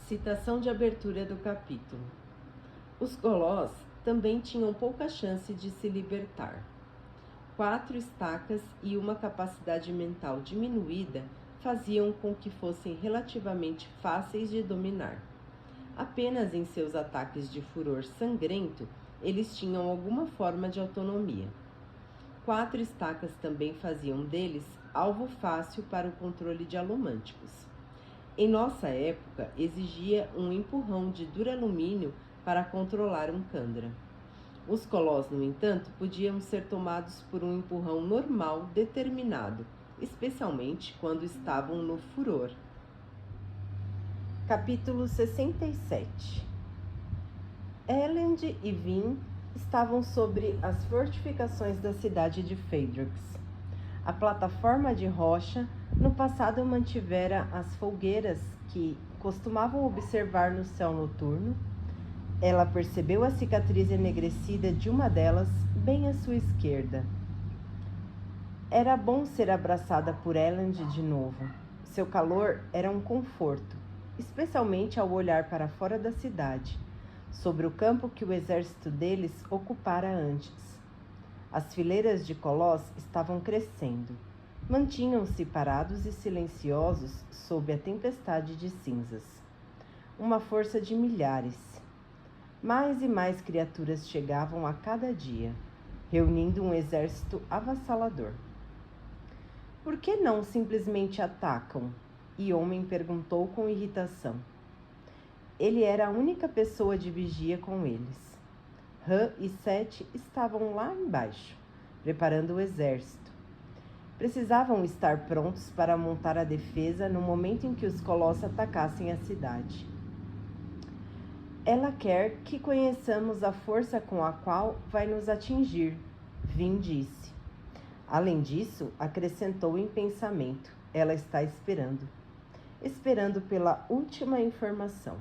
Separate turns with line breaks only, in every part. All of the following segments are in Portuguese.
Citação de abertura do capítulo. Os Golós também tinham pouca chance de se libertar. 4 estacas e uma capacidade mental diminuída faziam com que fossem relativamente fáceis de dominar. Apenas em seus ataques de furor sangrento, eles tinham alguma forma de autonomia. 4 estacas também faziam deles alvo fácil para o controle de alomânticos. Em nossa época, exigia um empurrão de duralumínio para controlar um Kandra. Os Golós, no entanto, podiam ser tomados por um empurrão normal determinado, especialmente quando estavam no furor. Capítulo 67. Elend e Vin estavam sobre as fortificações da cidade de Phaedrux. A plataforma de rocha no passado mantivera as folgueiras que costumavam observar no céu noturno. Ela percebeu a cicatriz enegrecida de uma delas, bem à sua esquerda. Era bom ser abraçada por Elend de novo. Seu calor era um conforto, especialmente ao olhar para fora da cidade, sobre o campo que o exército deles ocupara antes. As fileiras de Golós estavam crescendo. Mantinham-se parados e silenciosos sob a tempestade de cinzas. Uma força de milhares. Mais e mais criaturas chegavam a cada dia, reunindo um exército avassalador. Por que não simplesmente atacam? Iomen perguntou com irritação. Ele era a única pessoa de vigia com eles. Ran e Set estavam lá embaixo, preparando o exército. Precisavam estar prontos para montar a defesa no momento em que os Golós atacassem a cidade. Ela quer que conheçamos a força com a qual vai nos atingir, Vin disse. Além disso, acrescentou em pensamento, ela está esperando pela última informação.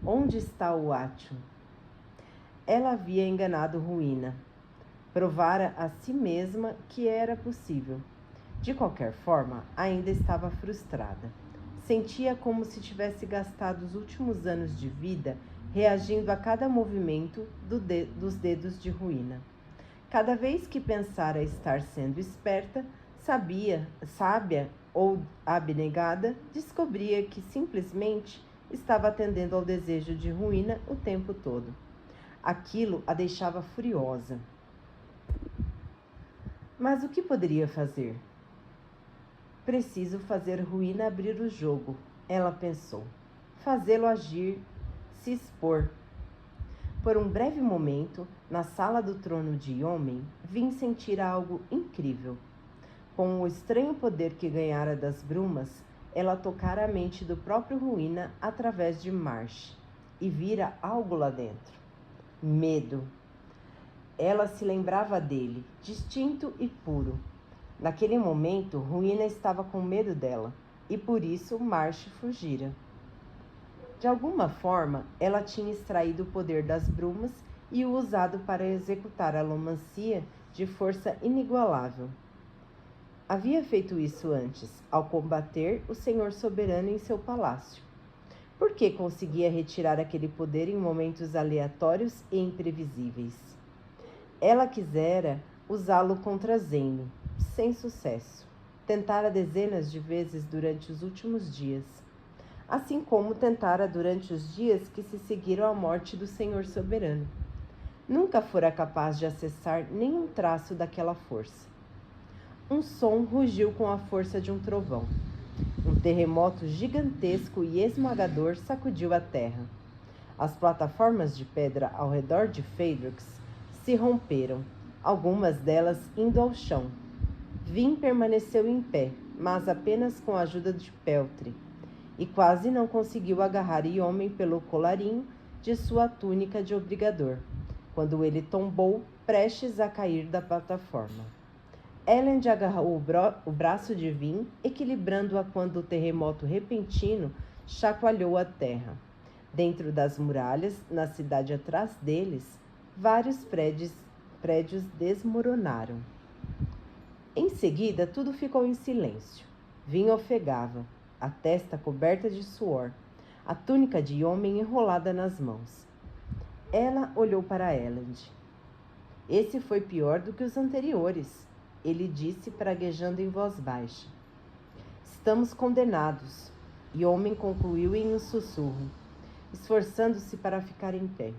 Onde está o Atium? Ela havia enganado Ruína. Provara a si mesma que era possível. De qualquer forma, ainda estava frustrada. Sentia como se tivesse gastado os últimos anos de vida reagindo a cada movimento dos dedos de Ruína. Cada vez que pensara estar sendo esperta, sábia ou abnegada, descobria que simplesmente estava atendendo ao desejo de Ruína o tempo todo. Aquilo a deixava furiosa. Mas o que poderia fazer? Preciso fazer Ruína abrir o jogo, ela pensou. Fazê-lo agir, se expor. Por um breve momento, na sala do trono de Iomen, Vin sentir algo incrível. Com o estranho poder que ganhara das brumas, ela tocara a mente do próprio Ruína através de Marsh e vira algo lá dentro. Medo. Ela se lembrava dele, distinto e puro. Naquele momento, Ruína estava com medo dela, e por isso Marsh fugira. De alguma forma, ela tinha extraído o poder das brumas e o usado para executar a alomancia de força inigualável. Havia feito isso antes, ao combater o Senhor Soberano em seu palácio. Por que conseguia retirar aquele poder em momentos aleatórios e imprevisíveis? Ela quisera usá-lo contra Zane, sem sucesso. Tentara dezenas de vezes durante os últimos dias, assim como tentara durante os dias que se seguiram à morte do Senhor Soberano. Nunca fora capaz de acessar nenhum traço daquela força. Um som rugiu com a força de um trovão. Um terremoto gigantesco e esmagador sacudiu a terra. As plataformas de pedra ao redor de Phaedrux se romperam, algumas delas indo ao chão. Vin permaneceu em pé, mas apenas com a ajuda de Peltre, e quase não conseguiu agarrar Iomen pelo colarinho de sua túnica de obrigador, quando ele tombou, prestes a cair da plataforma. Elend agarrou o braço de Vin, equilibrando-a quando o terremoto repentino chacoalhou a terra. Dentro das muralhas, na cidade atrás deles, vários prédios desmoronaram. Em seguida, tudo ficou em silêncio. Vin ofegava, a testa coberta de suor. a túnica de homem enrolada nas mãos. Ela olhou para Elend. Esse foi pior do que os anteriores, ele disse praguejando em voz baixa. Estamos condenados, e o homem concluiu em um sussurro, esforçando-se para ficar em pé.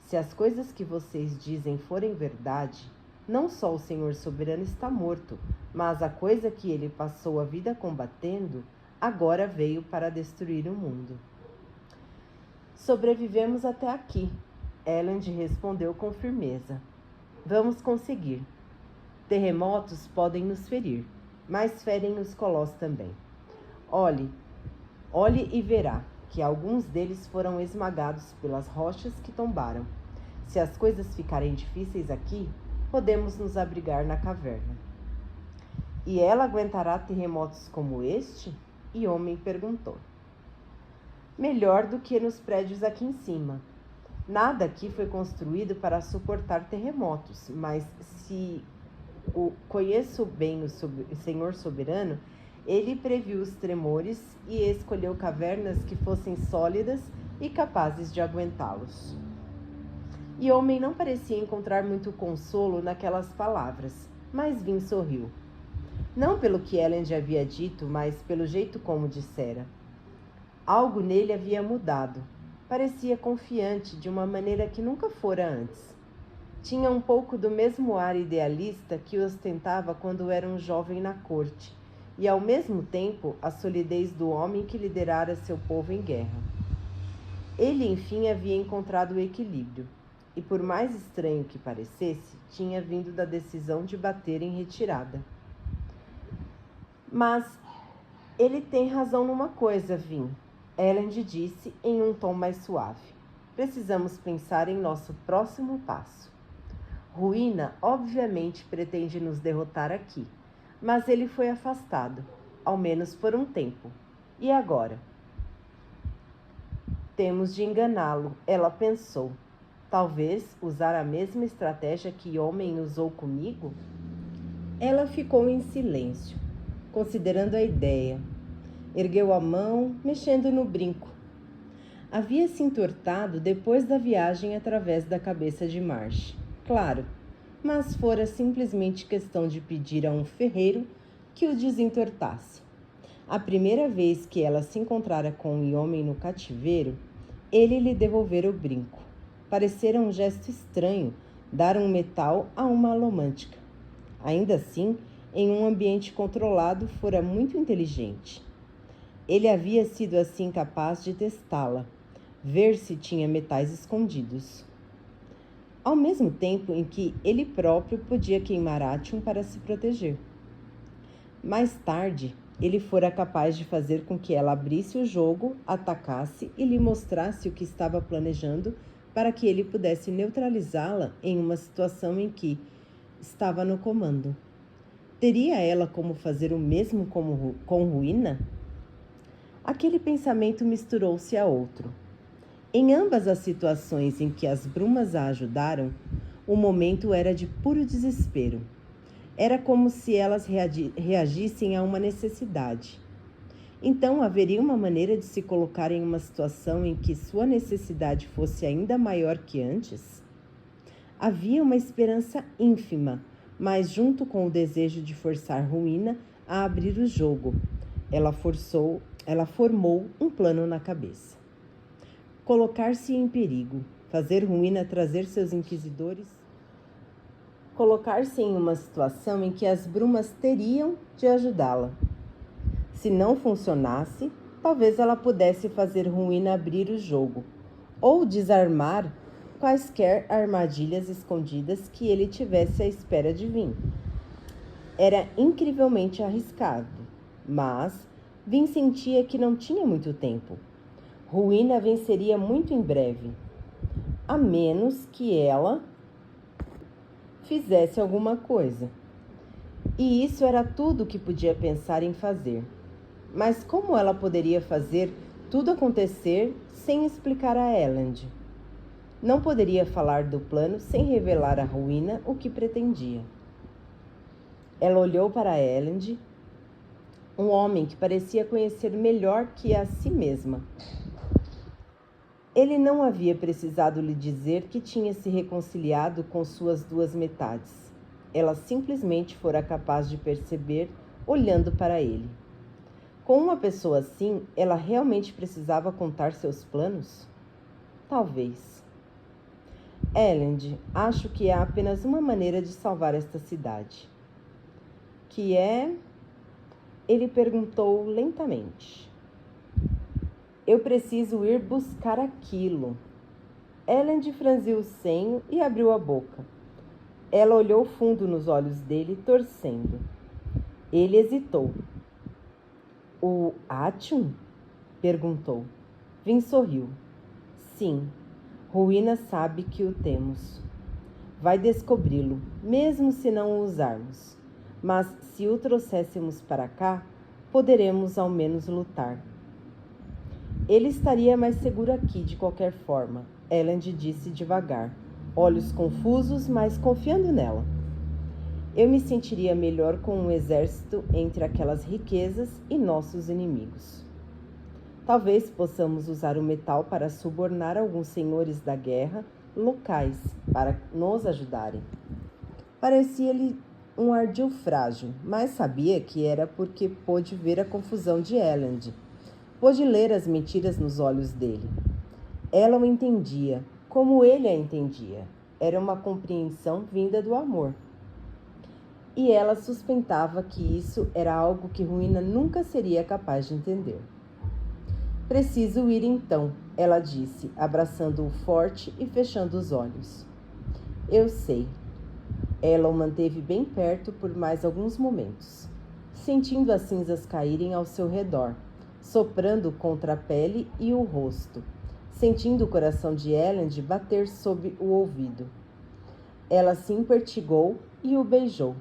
Se as coisas que vocês dizem forem verdade, não só o Senhor soberano está morto, mas a coisa que ele passou a vida combatendo, agora veio para destruir o mundo. Sobrevivemos até aqui, Elend respondeu com firmeza. Vamos conseguir. Terremotos podem nos ferir, mas ferem os colossos também. Olhe e verá que alguns deles foram esmagados pelas rochas que tombaram. Se as coisas ficarem difíceis aqui, podemos nos abrigar na caverna. E ela aguentará terremotos como este? E homem perguntou. Melhor do que nos prédios aqui em cima. Nada aqui foi construído para suportar terremotos, mas se conheço bem o Senhor soberano, ele previu os tremores e escolheu cavernas que fossem sólidas e capazes de aguentá-los. E o homem não parecia encontrar muito consolo naquelas palavras, mas Vin sorriu. Não pelo que Elend havia dito, mas pelo jeito como dissera. Algo nele havia mudado. Parecia confiante de uma maneira que nunca fora antes. Tinha um pouco do mesmo ar idealista que ostentava quando era um jovem na corte, e ao mesmo tempo a solidez do homem que liderara seu povo em guerra. Ele, enfim, havia encontrado o equilíbrio, e por mais estranho que parecesse, tinha vindo da decisão de bater em retirada. Mas ele tem razão numa coisa, Vin, Elend disse em um tom mais suave. Precisamos pensar em nosso próximo passo. Ruína, obviamente, pretende nos derrotar aqui, mas ele foi afastado, ao menos por um tempo. E agora? Temos de enganá-lo, ela pensou. Talvez usar a mesma estratégia que homem usou comigo? Ela ficou em silêncio, considerando a ideia. Ergueu a mão, mexendo no brinco. Havia se entortado depois da viagem através da cabeça de Marsh. Claro, mas fora simplesmente questão de pedir a um ferreiro que o desentortasse. A primeira vez que ela se encontrara com o homem no cativeiro, ele lhe devolvera o brinco. Parecera um gesto estranho dar um metal a uma alomântica. Ainda assim, em um ambiente controlado, fora muito inteligente. Ele havia sido assim capaz de testá-la, ver se tinha metais escondidos. Ao mesmo tempo em que ele próprio podia queimar Atium para se proteger. Mais tarde, ele fora capaz de fazer com que ela abrisse o jogo, atacasse e lhe mostrasse o que estava planejando para que ele pudesse neutralizá-la em uma situação em que estava no comando. Teria ela como fazer o mesmo com Ruína? Aquele pensamento misturou-se a outro. Em ambas as situações em que as brumas a ajudaram, o momento era de puro desespero. Era como se elas reagissem a uma necessidade. Então, haveria uma maneira de se colocar em uma situação em que sua necessidade fosse ainda maior que antes? Havia uma esperança ínfima, mas junto com o desejo de forçar Ruína a abrir o jogo, ela formou um plano na cabeça. Colocar-se em perigo, fazer Ruína trazer seus inquisidores, colocar-se em uma situação em que as brumas teriam de ajudá-la. Se não funcionasse, talvez ela pudesse fazer Ruína abrir o jogo, ou desarmar quaisquer armadilhas escondidas que ele tivesse à espera de vir. Era incrivelmente arriscado, mas Vin sentia que não tinha muito tempo. Ruína venceria muito em breve, a menos que ela fizesse alguma coisa. E isso era tudo o que podia pensar em fazer. Mas como ela poderia fazer tudo acontecer sem explicar a Elend? Não poderia falar do plano sem revelar a Ruína o que pretendia. Ela olhou para Elend, um homem que parecia conhecer melhor que a si mesma. Ele não havia precisado lhe dizer que tinha se reconciliado com suas duas metades. Ela simplesmente fora capaz de perceber, olhando para ele. Com uma pessoa assim, ela realmente precisava contar seus planos? Talvez. Elend, acho que há apenas uma maneira de salvar esta cidade. Que é? Ele perguntou lentamente. Eu preciso ir buscar aquilo. Elend franziu o senho e abriu a boca. Ela olhou fundo nos olhos dele, torcendo. Ele hesitou. O Atium? Perguntou. Vin sorriu. Sim, Ruína sabe que o temos. Vai descobri-lo, mesmo se não o usarmos. Mas se o trouxéssemos para cá, poderemos ao menos lutar. Ele estaria mais seguro aqui de qualquer forma, Elend disse devagar, olhos confusos, mas confiando nela. Eu me sentiria melhor com um exército entre aquelas riquezas e nossos inimigos. Talvez possamos usar o metal para subornar alguns senhores da guerra locais para nos ajudarem. Parecia-lhe um ardil frágil, mas sabia que era porque pôde ver a confusão de Elend. Pôde ler as mentiras nos olhos dele. Ela o entendia, como ele a entendia. Era uma compreensão vinda do amor. E ela suspeitava que isso era algo que Ruína nunca seria capaz de entender. Preciso ir então, ela disse, abraçando-o forte e fechando os olhos. Eu sei. Ela o manteve bem perto por mais alguns momentos, sentindo as cinzas caírem ao seu redor, soprando contra a pele e o rosto, sentindo o coração de Elend bater sob o ouvido. Ela se impertigou e o beijou.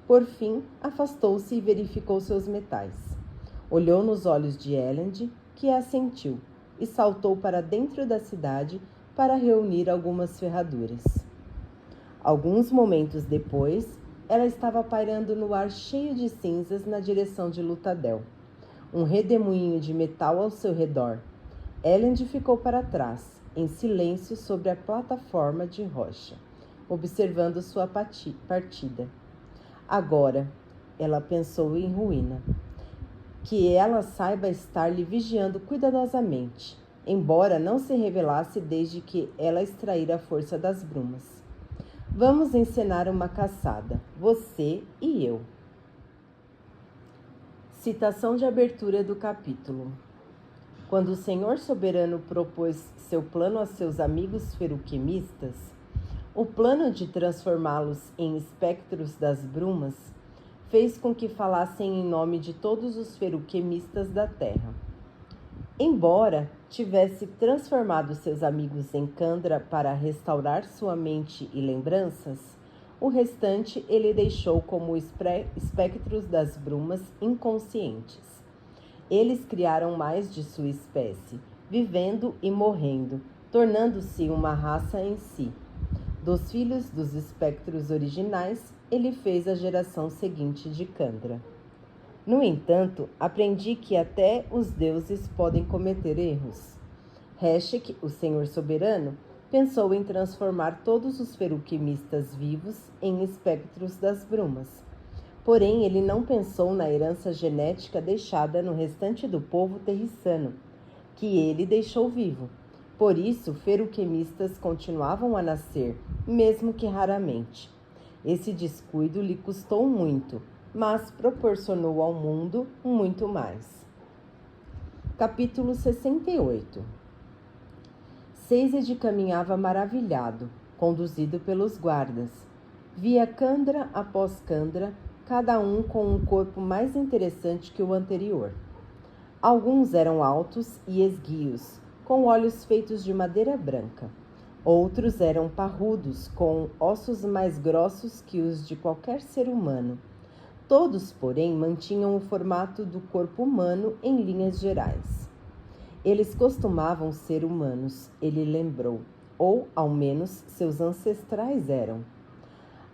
Por fim, afastou-se e verificou seus metais. Olhou nos olhos de Elend, que assentiu, e saltou para dentro da cidade para reunir algumas ferraduras. Alguns momentos depois, ela estava pairando no ar cheio de cinzas na direção de Lutadel. Um redemoinho de metal ao seu redor. Elend ficou para trás, em silêncio sobre a plataforma de rocha, observando sua partida. Agora, ela pensou em Ruína. Que ela saiba estar lhe vigiando cuidadosamente, embora não se revelasse desde que ela extraíra a força das brumas. Vamos encenar uma caçada, você e eu. Citação de abertura do capítulo. Quando o Senhor Soberano propôs seu plano a seus amigos feruquimistas, o plano de transformá-los em espectros das brumas fez com que falassem em nome de todos os feruquimistas da terra. Embora tivesse transformado seus amigos em Kandra para restaurar sua mente e lembranças, o restante ele deixou como espectros das brumas inconscientes. Eles criaram mais de sua espécie, vivendo e morrendo, tornando-se uma raça em si. Dos filhos dos espectros originais, ele fez a geração seguinte de Kandra. No entanto, aprendi que até os deuses podem cometer erros. Heshek, o Senhor Soberano, pensou em transformar todos os feruquimistas vivos em espectros das brumas. Porém, ele não pensou na herança genética deixada no restante do povo terrissano, que ele deixou vivo. Por isso, feruquimistas continuavam a nascer, mesmo que raramente. Esse descuido lhe custou muito, mas proporcionou ao mundo muito mais. Capítulo 68. Sazed caminhava maravilhado, conduzido pelos guardas. Via Kandra após Kandra, cada um com um corpo mais interessante que o anterior. Alguns eram altos e esguios, com olhos feitos de madeira branca. Outros eram parrudos, com ossos mais grossos que os de qualquer ser humano. Todos, porém, mantinham o formato do corpo humano em linhas gerais. Eles costumavam ser humanos, ele lembrou, ou, ao menos, seus ancestrais eram.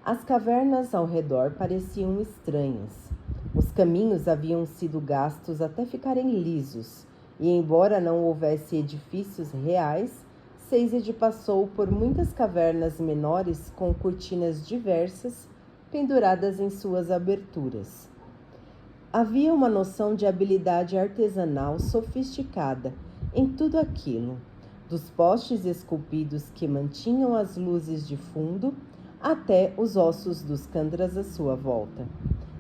As cavernas ao redor pareciam estranhas. Os caminhos haviam sido gastos até ficarem lisos, e embora não houvesse edifícios reais, Seised passou por muitas cavernas menores com cortinas diversas penduradas em suas aberturas. Havia uma noção de habilidade artesanal sofisticada em tudo aquilo, dos postes esculpidos que mantinham as luzes de fundo até os ossos dos Kandras à sua volta.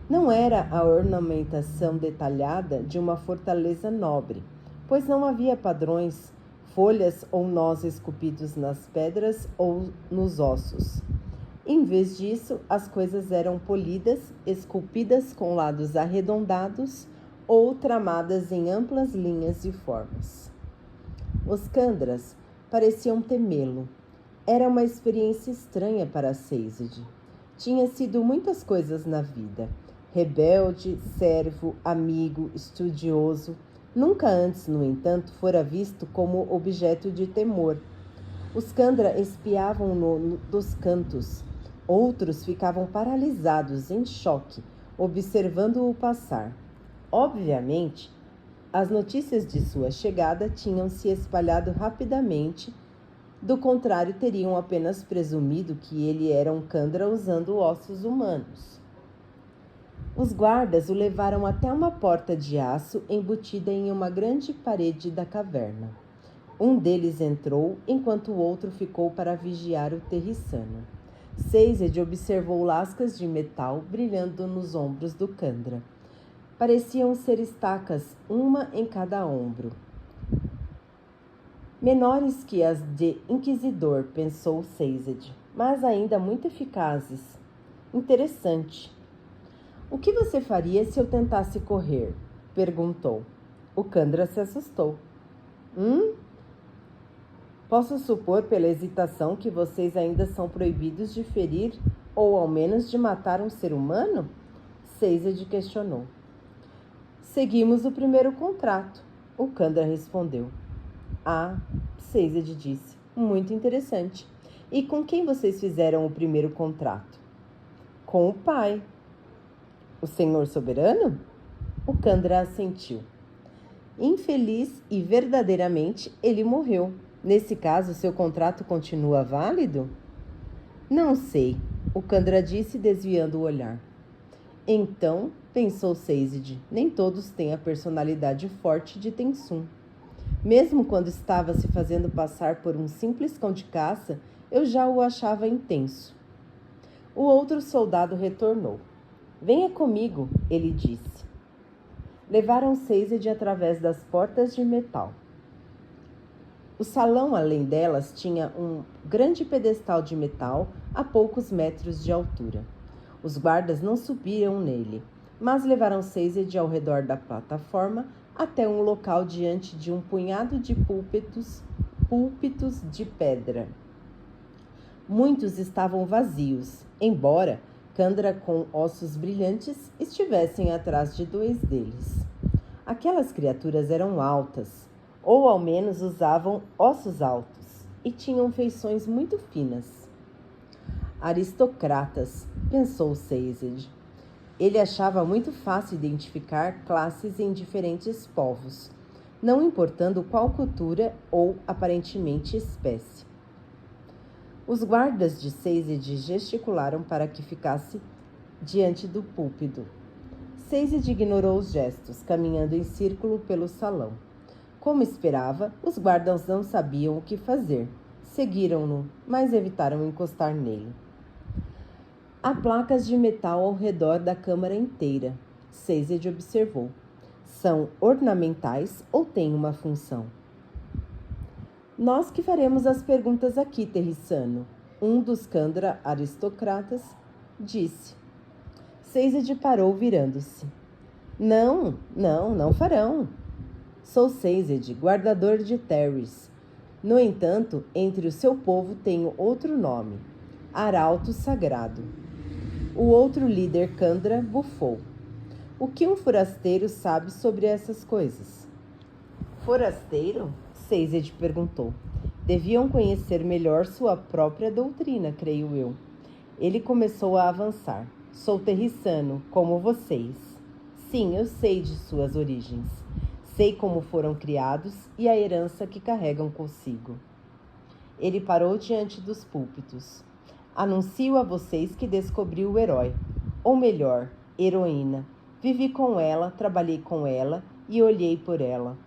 Não era a ornamentação detalhada de uma fortaleza nobre, pois não havia padrões, folhas ou nós esculpidos nas pedras ou nos ossos. Em vez disso, as coisas eram polidas, esculpidas com lados arredondados ou tramadas em amplas linhas e formas. Os Kandras pareciam temê-lo. Era uma experiência estranha para Seised. Tinha sido muitas coisas na vida: rebelde, servo, amigo, estudioso. Nunca antes, no entanto, fora visto como objeto de temor. Os Kandra espiavam-no dos cantos. Outros ficavam paralisados, em choque, observando-o passar. Obviamente, as notícias de sua chegada tinham se espalhado rapidamente. Do contrário, teriam apenas presumido que ele era um Kandra usando ossos humanos. Os guardas o levaram até uma porta de aço embutida em uma grande parede da caverna. Um deles entrou, enquanto o outro ficou para vigiar o terriçano. Seised observou lascas de metal brilhando nos ombros do Kandra. Pareciam ser estacas, uma em cada ombro. Menores que as de Inquisidor, pensou Seised, mas ainda muito eficazes. Interessante. O que você faria se eu tentasse correr? Perguntou. O Kandra se assustou. Posso supor pela hesitação que vocês ainda são proibidos de ferir ou ao menos de matar um ser humano? Seised questionou. Seguimos o primeiro contrato, o Kandra respondeu. Ah, Seised disse, muito interessante. E com quem vocês fizeram o primeiro contrato? Com o pai. O senhor soberano? O Kandra assentiu. Infeliz e verdadeiramente ele morreu. Nesse caso, seu contrato continua válido? Não sei, o Kandra disse, desviando o olhar. Então, pensou Seised, nem todos têm a personalidade forte de Tensum. Mesmo quando estava se fazendo passar por um simples cão de caça, eu já o achava intenso. O outro soldado retornou. Venha comigo, ele disse. Levaram Seised através das portas de metal. O salão, além delas, tinha um grande pedestal de metal a poucos metros de altura. Os guardas não subiram nele, mas levaram Seised ao redor da plataforma até um local diante de um punhado de púlpitos de pedra. Muitos estavam vazios, embora Kandra com ossos brilhantes estivessem atrás de 2 deles. Aquelas criaturas eram altas, ou ao menos usavam ossos altos, e tinham feições muito finas. Aristocratas, pensou Seised. Ele achava muito fácil identificar classes em diferentes povos, não importando qual cultura ou, aparentemente, espécie. Os guardas de Seised gesticularam para que ficasse diante do púlpito. Seised ignorou os gestos, caminhando em círculo pelo salão. Como esperava, os guardas não sabiam o que fazer. Seguiram-no, mas evitaram encostar nele. Há placas de metal ao redor da câmara inteira, Seised observou. São ornamentais ou têm uma função? Nós que faremos as perguntas aqui, terriçano, um dos Kandra aristocratas disse. Seised parou virando-se. Não farão. Sou Seised, guardador de Terris. No entanto, entre o seu povo tenho outro nome, Arauto Sagrado. O outro líder Kandra bufou. O que um forasteiro sabe sobre essas coisas? Forasteiro? Seised perguntou. Deviam conhecer melhor sua própria doutrina, creio eu. Ele começou a avançar. Sou terriçano, como vocês. Sim, eu sei de suas origens. Sei como foram criados e a herança que carregam consigo. ele parou diante dos púlpitos. Anuncio a vocês que descobri o herói, ou melhor, heroína. Vivi com ela, trabalhei com ela e olhei por ela.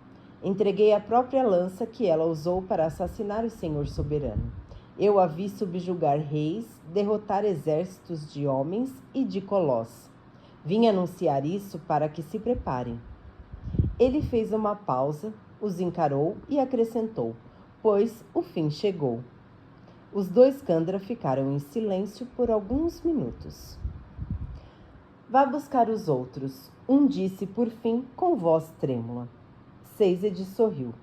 Entreguei a própria lança que ela usou para assassinar o Senhor soberano. Eu a vi subjugar reis, derrotar exércitos de homens e de Colossos. Vim anunciar isso para que se preparem. Ele fez uma pausa, os encarou e acrescentou, pois o fim chegou. Os dois Candra ficaram em silêncio por alguns minutos. Vá buscar os outros, um disse por fim com voz trêmula. Sazed sorriu.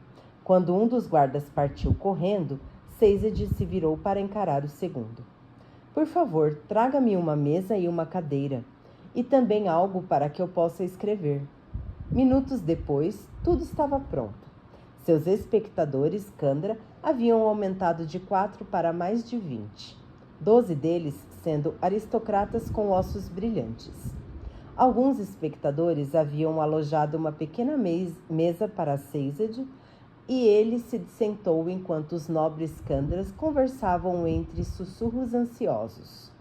Quando um dos guardas partiu correndo, Sazed se virou para encarar o segundo. Por favor, traga-me uma mesa e uma cadeira, e também algo para que eu possa escrever. Minutos depois, tudo estava pronto. Seus espectadores, Candra, haviam aumentado de 4 para mais de 20. 12 deles sendo aristocratas com ossos brilhantes. Alguns espectadores haviam alojado uma pequena mesa para Sazed, e ele se sentou enquanto os nobres Candras conversavam entre sussurros ansiosos.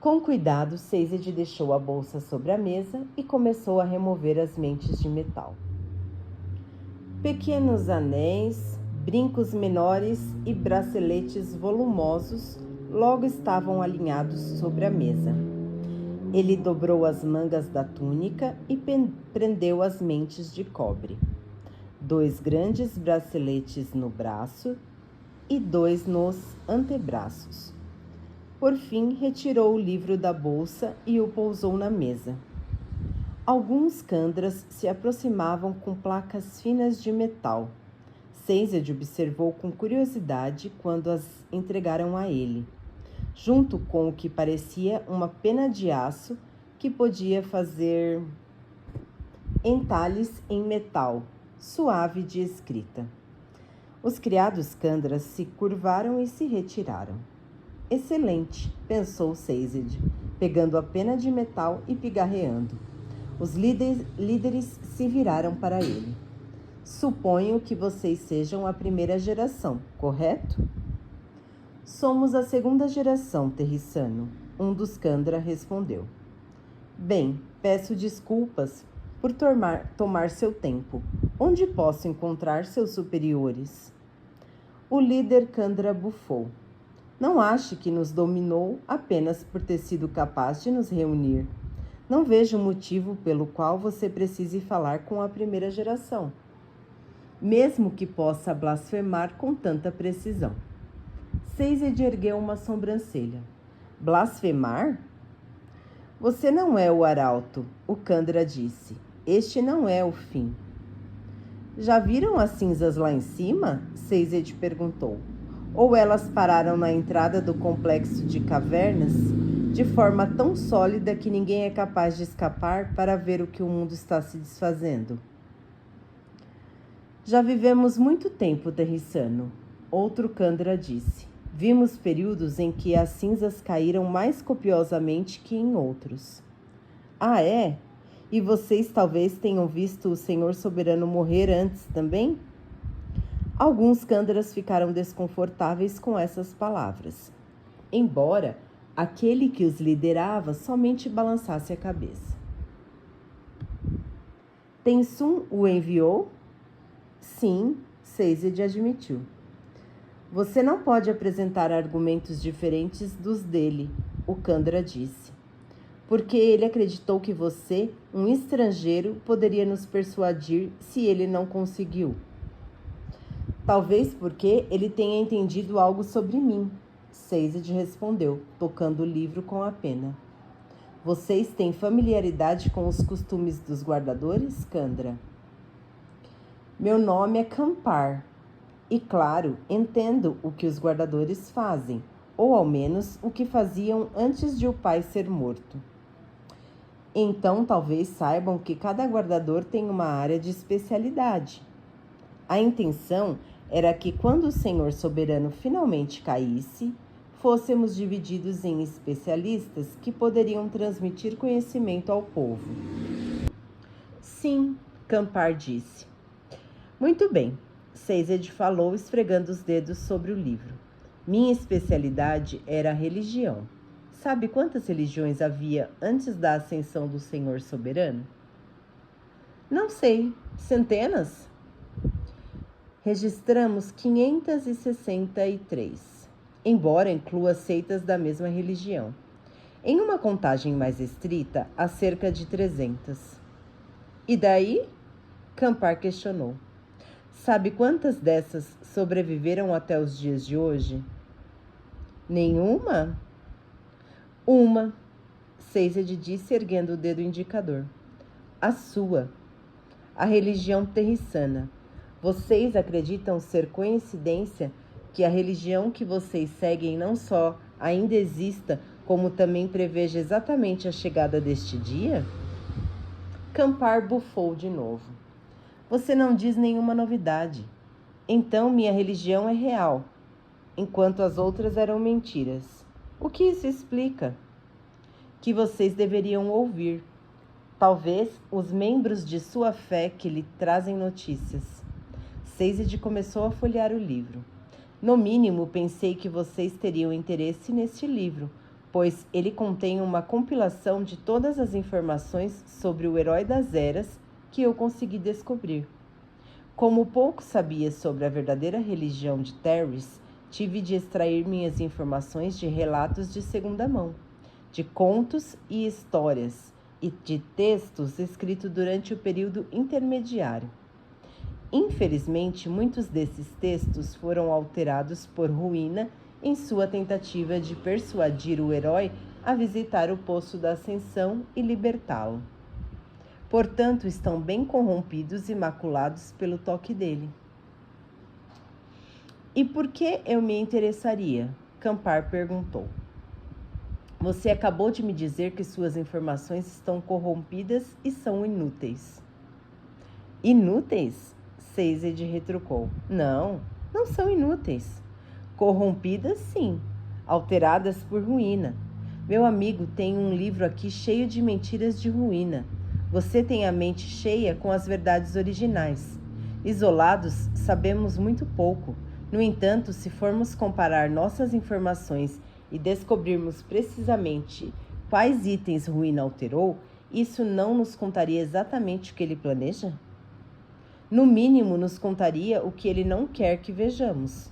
Com cuidado, Sazed deixou a bolsa sobre a mesa e começou a remover as mentes de metal. Pequenos anéis, brincos menores e braceletes volumosos logo estavam alinhados sobre a mesa. Ele dobrou as mangas da túnica e prendeu as mentes de cobre. 2 grandes braceletes no braço e 2 nos antebraços. Por fim, retirou o livro da bolsa e o pousou na mesa. Alguns Candras se aproximavam com placas finas de metal. Sazed observou com curiosidade quando as entregaram a ele, junto com o que parecia uma pena de aço que podia fazer entalhes em metal, suave de escrita. Os criados Candras se curvaram e se retiraram. Excelente, pensou Sazed, pegando a pena de metal e pigarreando. Os líderes se viraram para ele. Suponho que vocês sejam a primeira geração, correto? Somos a segunda geração, Terrissano, um dos Candra respondeu. Bem, peço desculpas por tomar seu tempo. Onde posso encontrar seus superiores? O líder Candra bufou. Não ache que nos dominou apenas por ter sido capaz de nos reunir. Não vejo motivo pelo qual você precise falar com a primeira geração, mesmo que possa blasfemar com tanta precisão. Sazed ergueu uma sobrancelha. Blasfemar? Você não é o arauto, o Candra disse. Este não é o fim. Já viram as cinzas lá em cima? Sazed perguntou. Ou elas pararam na entrada do complexo de cavernas, de forma tão sólida que ninguém é capaz de escapar para ver o que o mundo está se desfazendo? Já vivemos muito tempo, Terrissano, outro Candra disse. Vimos períodos em que as cinzas caíram mais copiosamente que em outros. Ah, é? E vocês talvez tenham visto o Senhor Soberano morrer antes também? Alguns Candras ficaram desconfortáveis com essas palavras, embora aquele que os liderava somente balançasse a cabeça. Tensum o enviou? Sim, Sazed admitiu. Você não pode apresentar argumentos diferentes dos dele, o Candra disse, porque ele acreditou que você, um estrangeiro, poderia nos persuadir se ele não conseguiu. Talvez porque ele tenha entendido algo sobre mim, Sazed respondeu, tocando o livro com a pena. Vocês têm familiaridade com os costumes dos guardadores, Candra? Meu nome é Campar. E, claro, entendo o que os guardadores fazem, ou ao menos o que faziam antes de o pai ser morto. Então, talvez saibam que cada guardador tem uma área de especialidade. A intenção era que, quando o Senhor Soberano finalmente caísse, fôssemos divididos em especialistas que poderiam transmitir conhecimento ao povo. Sim, Campar disse. Muito bem. Sazed falou, esfregando os dedos sobre o livro. Minha especialidade era a religião. Sabe quantas religiões havia antes da ascensão do Senhor Soberano? Não sei. Centenas? Registramos 563, embora inclua seitas da mesma religião. Em uma contagem mais estrita, há cerca de 300. E daí? Campar questionou. Sabe quantas dessas sobreviveram até os dias de hoje? Nenhuma? Uma, Sazed disse, erguendo o dedo indicador. A sua. A religião terrissana. Vocês acreditam ser coincidência que a religião que vocês seguem não só ainda exista, como também preveja exatamente a chegada deste dia? Campar bufou de novo. Você não diz nenhuma novidade. Então minha religião é real, enquanto as outras eram mentiras. O que isso explica? Que vocês deveriam ouvir. Talvez os membros de sua fé que lhe trazem notícias. Sazed começou a folhear o livro. No mínimo, pensei que vocês teriam interesse neste livro, pois ele contém uma compilação de todas as informações sobre o herói das eras que eu consegui descobrir. Como pouco sabia sobre a verdadeira religião de Terris, tive de extrair minhas informações de relatos de segunda mão, de contos e histórias e de textos escritos durante o período intermediário. Infelizmente, muitos desses textos foram alterados por Ruína em sua tentativa de persuadir o herói a visitar o Poço da Ascensão e libertá-lo. Portanto, estão bem corrompidos e maculados pelo toque dele. E por que eu me interessaria? Campar perguntou. Você acabou de me dizer que suas informações estão corrompidas e são inúteis. Inúteis? Sazed retrucou. Não são inúteis. Corrompidas, sim. Alteradas por Ruína. Meu amigo tem um livro aqui cheio de mentiras de Ruína. Você tem a mente cheia com as verdades originais. Isolados, sabemos muito pouco. No entanto, se formos comparar nossas informações e descobrirmos precisamente quais itens Ruína alterou, isso não nos contaria exatamente o que ele planeja? No mínimo, nos contaria o que ele não quer que vejamos.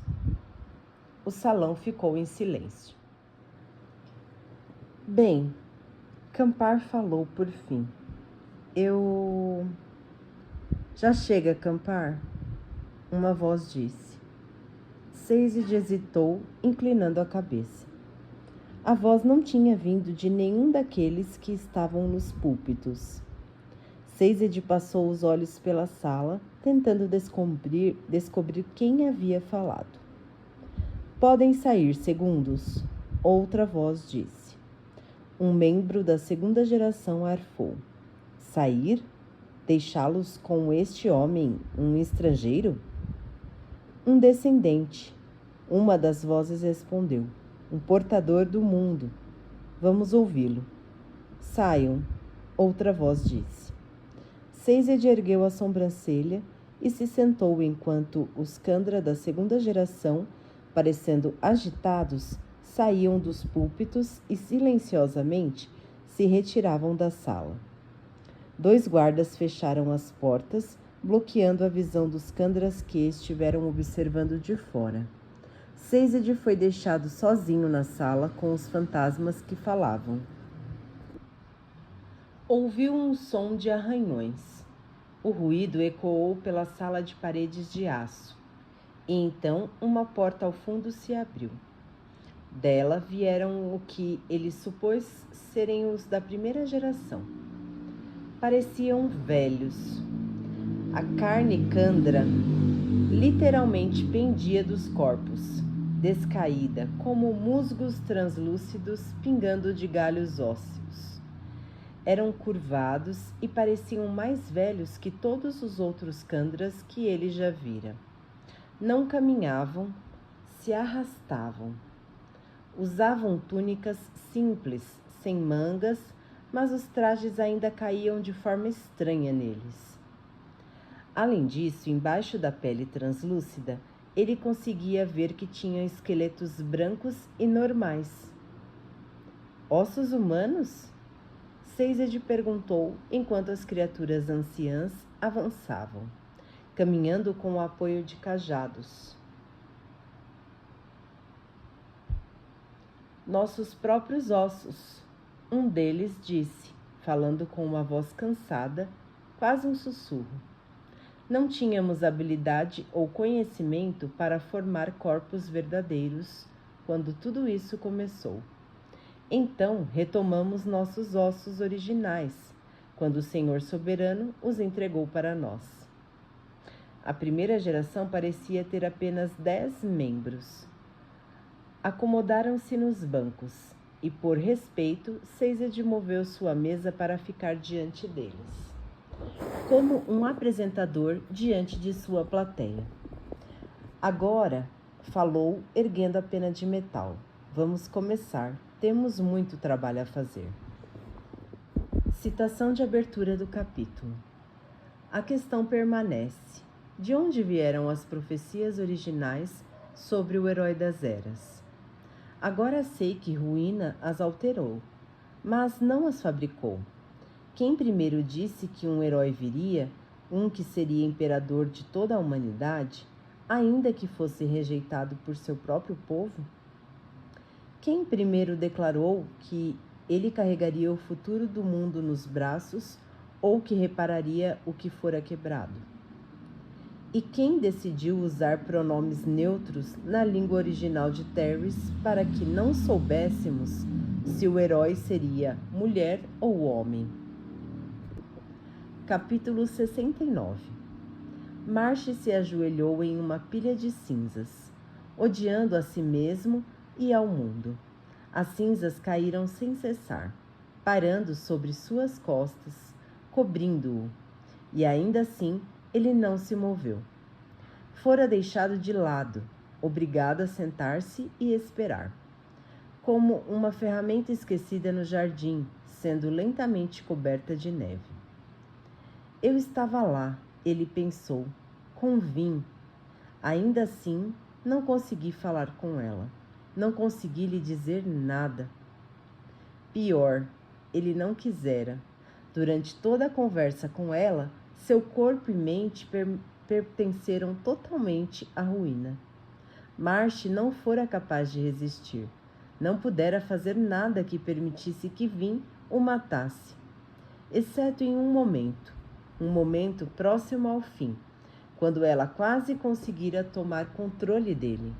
O salão ficou em silêncio. Bem, Campar falou por fim. Já chega, Campar? Uma voz disse. Sazed hesitou, inclinando a cabeça. A voz não tinha vindo de nenhum daqueles que estavam nos púlpitos. Sazed passou os olhos pela sala, tentando descobrir quem havia falado. Podem sair, segundos, outra voz disse. Um membro da segunda geração arfou. Sair? Deixá-los com este homem, um estrangeiro? Um descendente. Uma das vozes respondeu. Um portador do mundo. Vamos ouvi-lo. Saiam, outra voz disse. Sazed ergueu a sobrancelha e se sentou enquanto os Kandra da segunda geração, parecendo agitados, saíam dos púlpitos e silenciosamente se retiravam da sala. 2 guardas fecharam as portas, bloqueando a visão dos Kandras que estiveram observando de fora. Sazed foi deixado sozinho na sala com os fantasmas que falavam. Ouviu um som de arranhões. O ruído ecoou pela sala de paredes de aço. E então uma porta ao fundo se abriu. Dela vieram o que ele supôs serem os da primeira geração. Pareciam velhos. A carne Kandra literalmente pendia dos corpos, descaída, como musgos translúcidos pingando de galhos ósseos. Eram curvados e pareciam mais velhos que todos os outros Kandras que ele já vira. Não caminhavam, se arrastavam. Usavam túnicas simples, sem mangas, mas os trajes ainda caíam de forma estranha neles. Além disso, embaixo da pele translúcida, ele conseguia ver que tinham esqueletos brancos e normais. Ossos humanos? Sazed perguntou enquanto as criaturas anciãs avançavam, caminhando com o apoio de cajados. Nossos próprios ossos, um deles disse, falando com uma voz cansada, quase um sussurro. Não tínhamos habilidade ou conhecimento para formar corpos verdadeiros quando tudo isso começou. Então retomamos nossos ossos originais, quando o Senhor Soberano os entregou para nós. A primeira geração parecia ter apenas 10 membros. Acomodaram-se nos bancos, e por respeito, Sazed moveu sua mesa para ficar diante deles, como um apresentador diante de sua plateia. Agora, falou, erguendo a pena de metal. Vamos começar. Temos muito trabalho a fazer. Citação de abertura do capítulo. A questão permanece. De onde vieram as profecias originais sobre o herói das eras? Agora sei que Ruína as alterou, mas não as fabricou. Quem primeiro disse que um herói viria, um que seria imperador de toda a humanidade, ainda que fosse rejeitado por seu próprio povo? Quem primeiro declarou que ele carregaria o futuro do mundo nos braços ou que repararia o que fora quebrado? E quem decidiu usar pronomes neutros na língua original de Terris para que não soubéssemos se o herói seria mulher ou homem? Capítulo 69. Marsh se ajoelhou em uma pilha de cinzas, odiando a si mesmo e ao mundo. As cinzas caíram sem cessar, parando sobre suas costas, cobrindo-o, e ainda assim ele não se moveu. Fora deixado de lado, obrigado a sentar-se e esperar, como uma ferramenta esquecida no jardim, sendo lentamente coberta de neve. Eu estava lá, ele pensou, convim. Ainda assim, não consegui falar com ela. Não consegui lhe dizer nada. Pior, ele não quisera. Durante toda a conversa com ela, seu corpo e mente pertenceram totalmente à Ruína. Marsh não fora capaz de resistir. Não pudera fazer nada que permitisse que Vin o matasse, exceto em um momento próximo ao fim, quando ela quase conseguira tomar controle dele.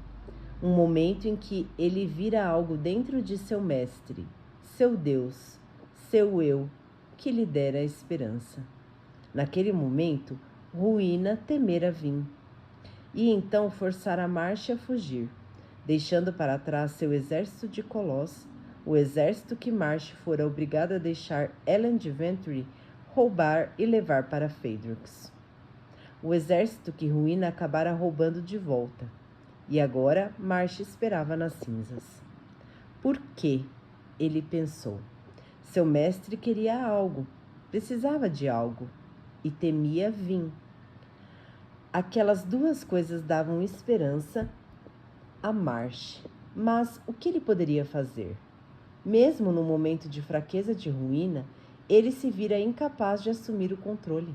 Um momento em que ele vira algo dentro de seu mestre, seu Deus, seu eu, que lhe dera a esperança. Naquele momento, Ruína temera Vin, e então forçara Marsh a fugir, deixando para trás seu exército de Koloss, o exército que Marsh fora obrigado a deixar Ellen de Ventry roubar e levar para Feydrix. O exército que Ruína acabara roubando de volta. E agora Marsh esperava nas cinzas. Por quê? Ele pensou. Seu mestre queria algo, precisava de algo, e temia Vin. Aquelas duas coisas davam esperança a Marsh, mas o que ele poderia fazer? Mesmo no momento de fraqueza de Ruína, ele se vira incapaz de assumir o controle.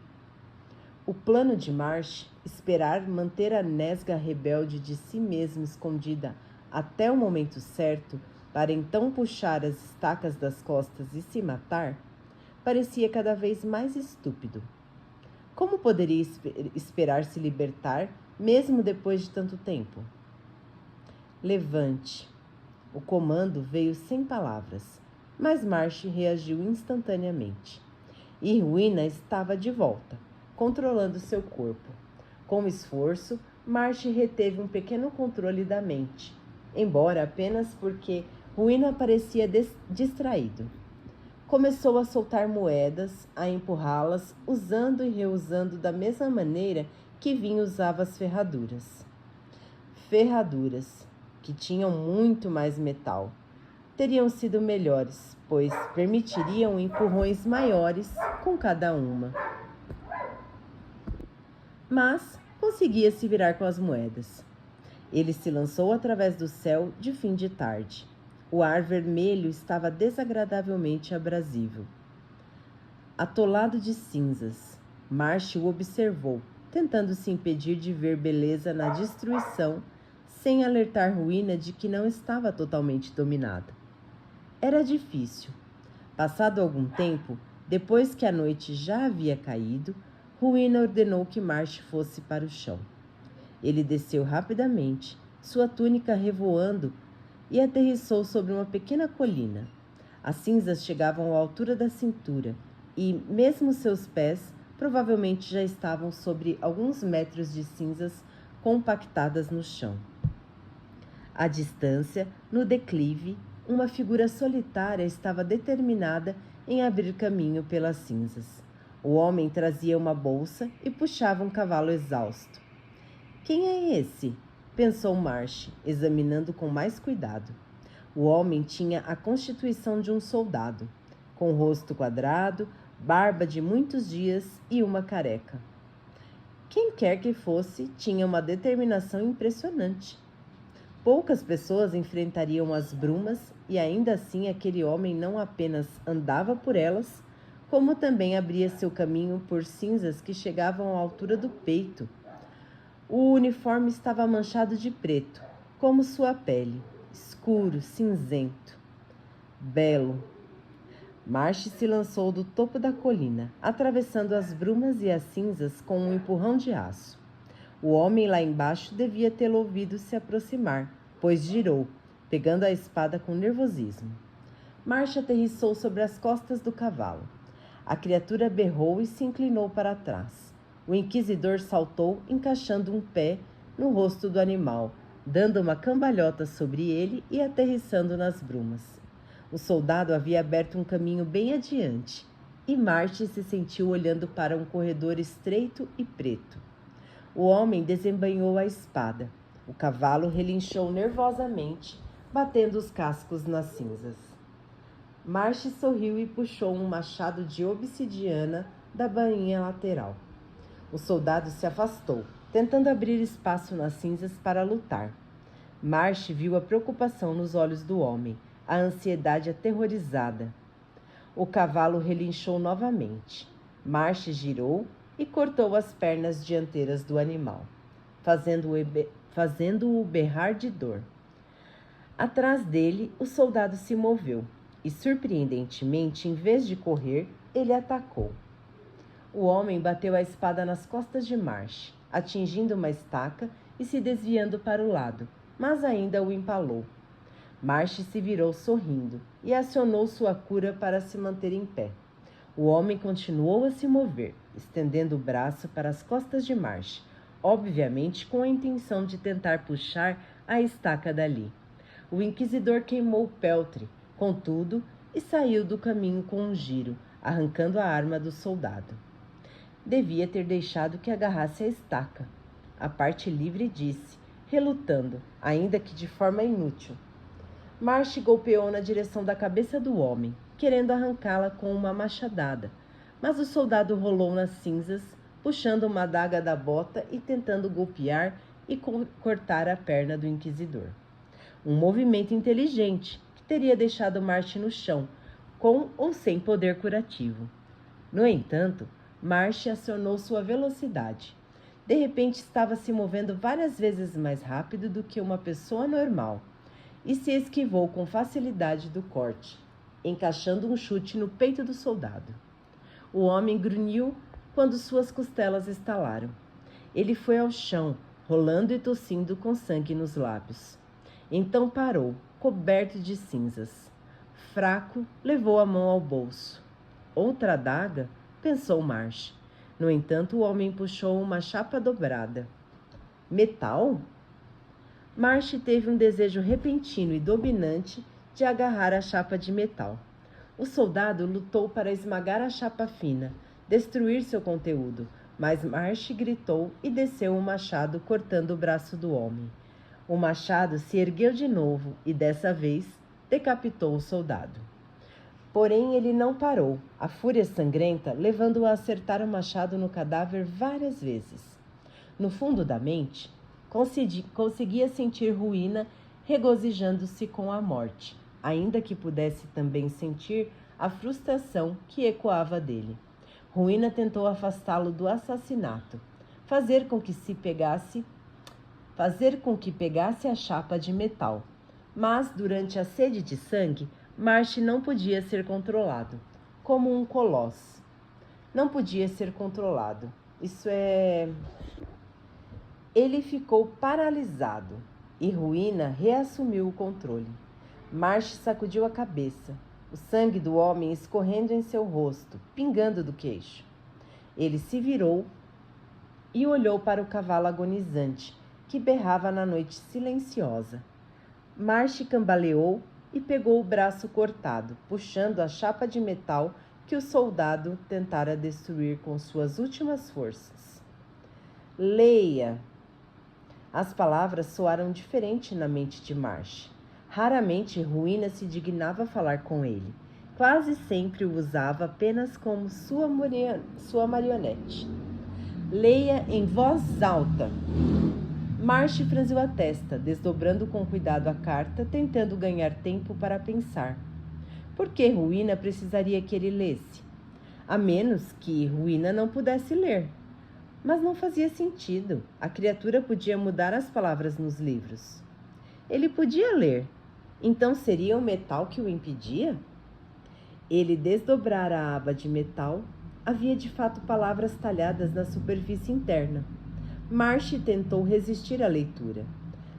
O plano de Marsh, esperar manter a nesga rebelde de si mesma escondida até o momento certo, para então puxar as estacas das costas e se matar, parecia cada vez mais estúpido. Como poderia esperar se libertar, mesmo depois de tanto tempo? Levante. O comando veio sem palavras, mas Marsh reagiu instantaneamente. E Ruína estava de volta, controlando seu corpo. Com esforço, Marsh reteve um pequeno controle da mente, embora apenas porque Ruína parecia distraído. Começou a soltar moedas, a empurrá-las, usando e reusando da mesma maneira que Vin usava as ferraduras. Ferraduras, que tinham muito mais metal. Teriam sido melhores, pois permitiriam empurrões maiores com cada uma. mas conseguia se virar com as moedas. Ele se lançou através do céu de fim de tarde. O ar vermelho estava desagradavelmente abrasivo. Atolado de cinzas, Marsh o observou, tentando se impedir de ver beleza na destruição, sem alertar ruína de que não estava totalmente dominada. Era difícil. Passado algum tempo, depois que a noite já havia caído, Ruína ordenou que Marsh fosse para o chão. Ele desceu rapidamente, sua túnica revoando, e aterrissou sobre uma pequena colina. As cinzas chegavam à altura da cintura, e mesmo seus pés provavelmente já estavam sobre alguns metros de cinzas compactadas no chão. À distância, no declive, uma figura solitária estava determinada em abrir caminho pelas cinzas. O homem trazia uma bolsa e puxava um cavalo exausto. Quem é esse? Pensou Marsh, examinando com mais cuidado. O homem tinha a constituição de um soldado, com rosto quadrado, barba de muitos dias e uma careca. Quem quer que fosse, tinha uma determinação impressionante. Poucas pessoas enfrentariam as brumas e ainda assim aquele homem não apenas andava por elas, como também abria seu caminho por cinzas que chegavam à altura do peito. O uniforme estava manchado de preto, como sua pele, escuro, cinzento. Belo. Marsh se lançou do topo da colina, atravessando as brumas e as cinzas com um empurrão de aço. O homem lá embaixo devia tê-lo ouvido se aproximar, pois girou, pegando a espada com nervosismo. Marsh aterrissou sobre as costas do cavalo. A criatura berrou e se inclinou para trás. O inquisidor saltou, encaixando um pé no rosto do animal, dando uma cambalhota sobre ele e aterrissando nas brumas. O soldado havia aberto um caminho bem adiante, e Marsh se sentiu olhando para um corredor estreito e preto. O homem desembainhou a espada. O cavalo relinchou nervosamente, batendo os cascos nas cinzas. Marsh sorriu e puxou um machado de obsidiana da bainha lateral. O soldado se afastou, tentando abrir espaço nas cinzas para lutar. Marsh viu a preocupação nos olhos do homem, a ansiedade aterrorizada. O cavalo relinchou novamente. Marsh girou e cortou as pernas dianteiras do animal, fazendo-o berrar de dor. Atrás dele, o soldado se moveu e, surpreendentemente, em vez de correr, ele atacou. O homem bateu a espada nas costas de Marsh, atingindo uma estaca e se desviando para o lado, mas ainda o empalou. Marsh se virou sorrindo e acionou sua cura para se manter em pé. O homem continuou a se mover, estendendo o braço para as costas de Marsh, obviamente com a intenção de tentar puxar a estaca dali. O inquisidor queimou o peltre, contudo, e saiu do caminho com um giro, arrancando a arma do soldado. Devia ter deixado que agarrasse a estaca. A parte livre disse, relutando, ainda que de forma inútil. Marsh golpeou na direção da cabeça do homem, querendo arrancá-la com uma machadada, mas o soldado rolou nas cinzas, puxando uma adaga da bota e tentando golpear e cortar a perna do inquisidor. Um movimento inteligente que teria deixado Marsh no chão, com ou sem poder curativo. No entanto, Marsh acionou sua velocidade. De repente estava se movendo várias vezes mais rápido do que uma pessoa normal e se esquivou com facilidade do corte, encaixando um chute no peito do soldado. O homem grunhiu quando suas costelas estalaram. Ele foi ao chão, rolando e tossindo com sangue nos lábios. Então parou, coberto de cinzas. Fraco, levou a mão ao bolso. Outra adaga? Pensou Marsh. No entanto, o homem puxou uma chapa dobrada. Metal? Marsh teve um desejo repentino e dominante de agarrar a chapa de metal. O soldado lutou para esmagar a chapa fina, destruir seu conteúdo, mas Marsh gritou e desceu o machado, cortando o braço do homem. O machado se ergueu de novo e, dessa vez, decapitou o soldado. Porém, ele não parou, a fúria sangrenta levando-o a acertar o machado no cadáver várias vezes. No fundo da mente, conseguia sentir Ruína regozijando-se com a morte, ainda que pudesse também sentir a frustração que ecoava dele. Ruína tentou afastá-lo do assassinato, fazer com que pegasse a chapa de metal. Mas, durante a sede de sangue, Marsh não podia ser controlado, como um colosso. Não podia ser controlado. Ele ficou paralisado e Ruína reassumiu o controle. Marsh sacudiu a cabeça, o sangue do homem escorrendo em seu rosto, pingando do queixo. Ele se virou e olhou para o cavalo agonizante, que berrava na noite silenciosa. Marsh cambaleou e pegou o braço cortado, puxando a chapa de metal que o soldado tentara destruir com suas últimas forças. Leia! As palavras soaram diferente na mente de Marsh. Raramente Ruína se dignava falar com ele. Quase sempre o usava apenas como sua marionete. Leia em voz alta. Marsh franziu a testa, desdobrando com cuidado a carta, tentando ganhar tempo para pensar. Por que Ruína precisaria que ele lesse? A menos que Ruína não pudesse ler. Mas não fazia sentido. A criatura podia mudar as palavras nos livros. Ele podia ler. Então seria o metal que o impedia? Ele desdobrara a aba de metal. Havia de fato palavras talhadas na superfície interna. Marsh tentou resistir à leitura.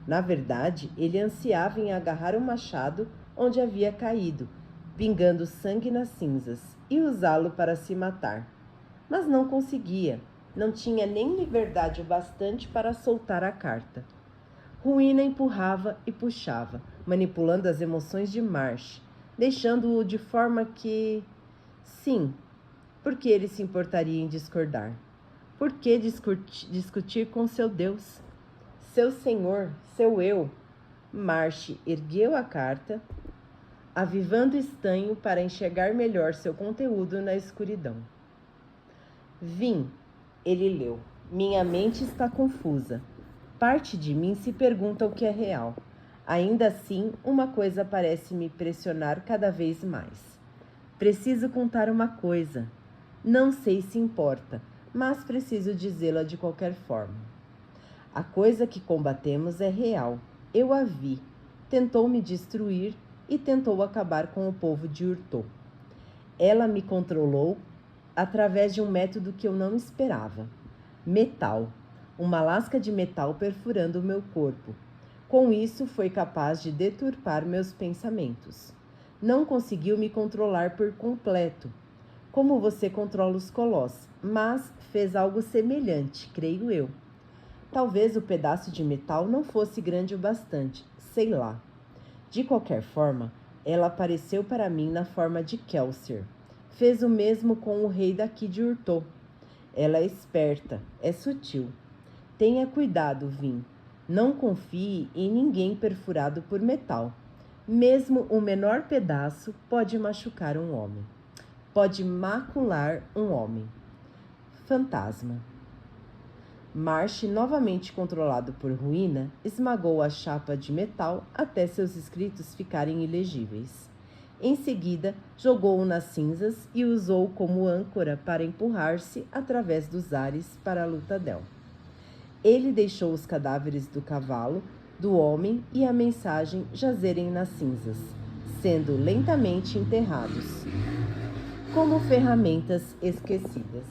Na verdade, ele ansiava em agarrar o machado onde havia caído, pingando sangue nas cinzas, e usá-lo para se matar. Mas não conseguia. Não tinha nem liberdade o bastante para soltar a carta. Ruína empurrava e puxava, manipulando as emoções de Marsh, deixando-o de forma que... Sim, porque ele se importaria em discordar. Por que discutir com seu Deus? Seu Senhor, seu eu. Marsh ergueu a carta, avivando estanho para enxergar melhor seu conteúdo na escuridão. Vim. Ele leu. Minha mente está confusa. Parte de mim se pergunta o que é real. Ainda assim, uma coisa parece me pressionar cada vez mais. Preciso contar uma coisa. Não sei se importa, mas preciso dizê-la de qualquer forma. A coisa que combatemos é real. Eu a vi. Tentou me destruir e tentou acabar com o povo de Urtô. Ela me controlou através de um método que eu não esperava. Metal. Uma lasca de metal perfurando o meu corpo. Com isso, foi capaz de deturpar meus pensamentos. Não conseguiu me controlar por completo, como você controla os colossos, mas fez algo semelhante, creio eu. Talvez o pedaço de metal não fosse grande o bastante, sei lá. De qualquer forma, ela apareceu para mim na forma de Kelsier. Fez o mesmo com o rei daqui de Urtô. Ela é esperta, é sutil. Tenha cuidado, Vim. Não confie em ninguém perfurado por metal. Mesmo o menor pedaço pode machucar um homem. Pode macular um homem. Fantasma. Marsh, novamente controlado por Ruína, esmagou a chapa de metal até seus escritos ficarem ilegíveis. Em seguida, jogou-o nas cinzas e usou como âncora para empurrar-se através dos ares para a Lutadel. Ele deixou os cadáveres do cavalo, do homem e a mensagem jazerem nas cinzas, sendo lentamente enterrados, como ferramentas esquecidas.